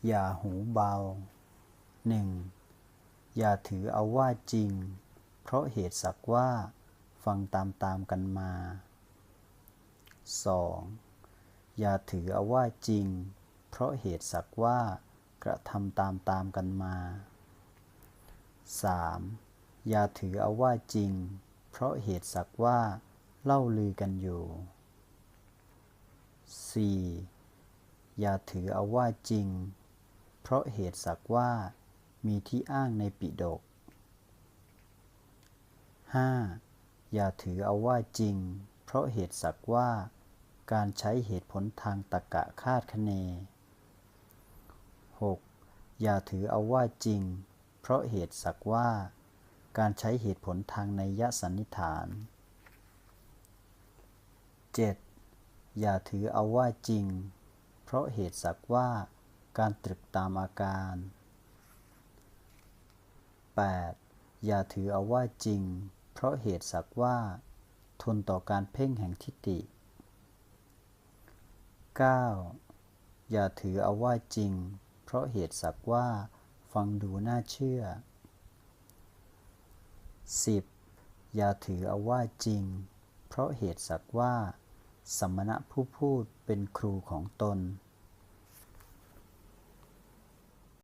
อย่าหูเบา 1. อย่าถือเอาว่าจริงเพราะเหตุสักว่าฟังตามกันมา 2. อย่าถือเอาว่าจริงเพราะเหตุสักว่ากระทำตามกันมา 3. อย่าถือเอาว่าจริงเพราะเหตุสักว่าเล่าลือกันอยู่ 4. อย่าถือเอาว่าจริงเพราะเหตุสักว่ามีที่อ้างในปิฎก 5. อย่าถือเอาว่าจริงเพราะเหตุสักว่าการใช้เหตุผลทางตรรกะคาดคะเน 6. อย่าถือเอาว่าจริงเพราะเหตุสักว่าการใช้เหตุผลทางนัยยสันนิษฐาน 7. อย่าถือเอาว่าจริงเพราะเหตุสักว่าการตรึกตามอาการ 8. อย่าถือเอาว่าจริงเพราะเหตุสักว่าทนต่อการเพ่งแห่งทิฏฐิ 9. อย่าถือเอาว่าจริงเพราะเหตุสักว่าฟังดูน่าเชื่อ 10. อย่าถือเอาว่าจริงเพราะเหตุสักว่าสมณะผู้พูดเป็นครูของตน